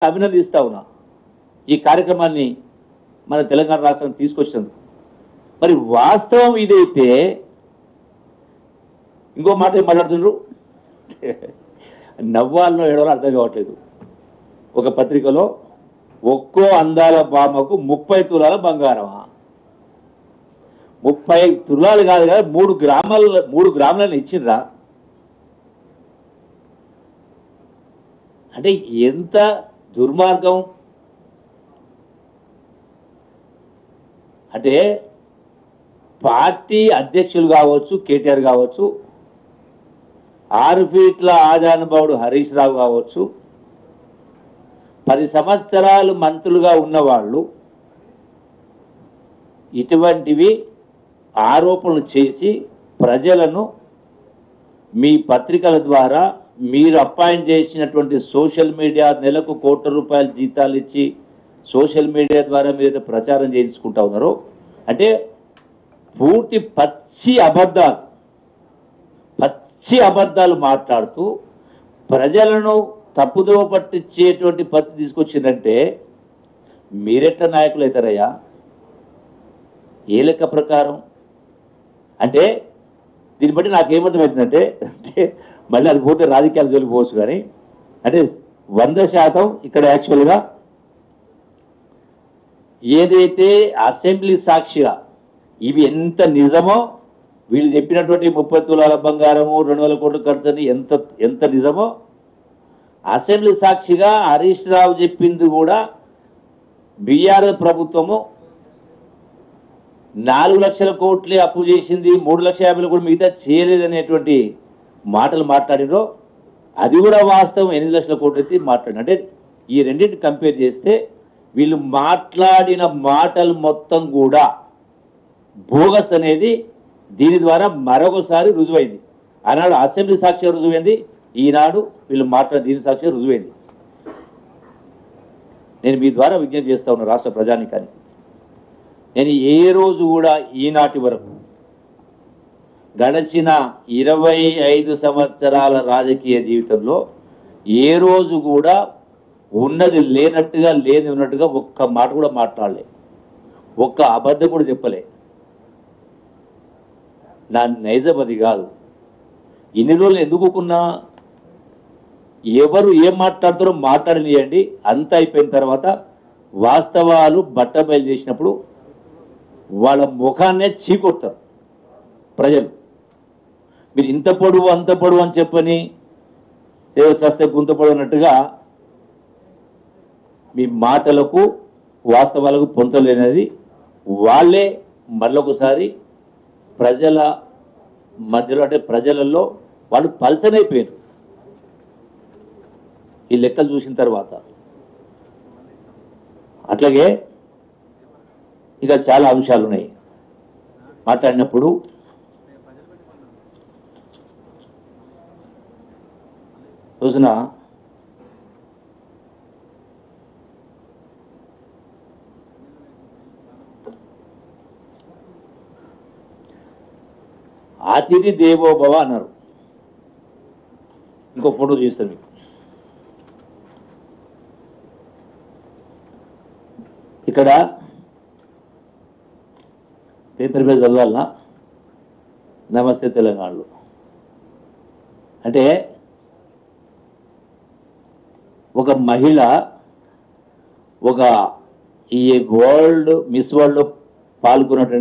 అభినందిస్తా ఉన్నా ఈ కార్యక్రమాన్ని మన తెలంగాణ రాష్ట్రం తీసుకొచ్చినందుకు. మరి వాస్తవం ఇదైతే ఇంకో మాట ఏం మాట్లాడుతున్నారు, నవ్వాల్లో ఏడవాలో అర్థం కావట్లేదు. ఒక పత్రికలో ఒక్కో అందాల బామకు 30 తులాల బంగారమా? 30 తులాలు కాదు కదా, 3 గ్రాములను ఇచ్చిండ్రా? అంటే ఎంత దుర్మార్గం! అంటే పార్టీ అధ్యక్షులు కావచ్చు, కేటీఆర్ కావచ్చు, 6 ఫీట్ల ఆజానుభావుడు హరీష్ రావు కావచ్చు, 10 సంవత్సరాలు మంత్రులుగా ఉన్నవాళ్ళు ఇటువంటివి ఆరోపణలు చేసి ప్రజలను మీ పత్రికల ద్వారా మీరు అపాయింట్ చేసినటువంటి సోషల్ మీడియా నెలకు ₹1,00,00,000 జీతాలు ఇచ్చి సోషల్ మీడియా ద్వారా మీరు ప్రచారం చేయించుకుంటా ఉన్నారు. అంటే పూర్తి పచ్చి అబద్ధాలు మాట్లాడుతూ ప్రజలను తప్పుదోవ పట్టించేటువంటి పరిస్థితి తీసుకొచ్చిందంటే మీరెట్ట నాయకులు అవుతారయ్యా? ఏ లెక్క ప్రకారం? అంటే దీన్ని బట్టి నాకేమర్థమవుతుందంటే, మళ్ళీ అది పోతే రాజకీయాలు జోలిపోవచ్చు, కానీ అంటే 100% ఇక్కడ యాక్చువల్గా ఏదైతే అసెంబ్లీ సాక్షిగా ఇవి ఎంత నిజమో, వీళ్ళు చెప్పినటువంటి 30 తులాల బంగారము 200 కోట్ల ఖర్చు అని ఎంత నిజమో, అసెంబ్లీ సాక్షిగా హరీష్ రావు చెప్పింది కూడా బీఆర్ఎస్ ప్రభుత్వము 4 లక్షల కోట్లే అప్పు చేసింది, 3,50,000 కూడా మిగతా చేయలేదనేటువంటి మాటలు మాట్లాడినో అది కూడా వాస్తవం. 8 లక్షల కోట్లు అయితే మాట్లాడిన. అంటే ఈ రెండింటిని కంపేర్ చేస్తే వీళ్ళు మాట్లాడిన మాటలు మొత్తం కూడా బోగస్ అనేది దీని ద్వారా మరొకసారి రుజువైంది. ఆనాడు అసెంబ్లీ సాక్షి రుజువైంది, ఈనాడు వీళ్ళు మాట్లాడిన దీని సాక్షి రుజువైంది. నేను మీ ద్వారా విజ్ఞప్తి చేస్తా ఉన్నా రాష్ట్ర ప్రజానికాన్ని, నేను ఏ రోజు కూడా ఈనాటి వరకు గడిచిన 25 సంవత్సరాల రాజకీయ జీవితంలో ఏ రోజు కూడా ఉన్నది లేనట్టుగా లేని ఉన్నట్టుగా ఒక్క మాట కూడా మాట్లాడలే, ఒక్క అబద్ధం కూడా చెప్పలే. నా నైజం అది కాదు. ఇన్ని రోజులు ఎందుకున్నా ఎవరు ఏం మాట్లాడుతారో మాట్లాడనియండి, అంత అయిపోయిన తర్వాత వాస్తవాలు బట్టబయలు చేసినప్పుడు వాళ్ళ ముఖాన్నే చీకొడతారు ప్రజలు. మీరు ఇంత పొడువు అంత పొడువు అని చెప్పని సస్తే గుంత పొడవు అన్నట్టుగా మీ మాటలకు వాస్తవాలకు పొంతలేనిది వాళ్ళే మళ్ళొకసారి ప్రజల మధ్యలో, అంటే ప్రజలలో వాళ్ళు పల్చనైపోయారు ఈ లెక్కలు చూసిన తర్వాత. అట్లాగే ఇక చాలా అంశాలు ఉన్నాయి మాట్లాడినప్పుడు. రోజున అతిథి దేవోభవ అన్నారు. ఇంకో ఫోటో చూస్తాను మీకు. ఇక్కడ పేపర్ మీద చదవాలన్నా, నమస్తే తెలంగాణలో అంటే ఒక మహిళ ఒక ఈ మిస్ వరల్డ్లో పాల్గొన్నటువంటి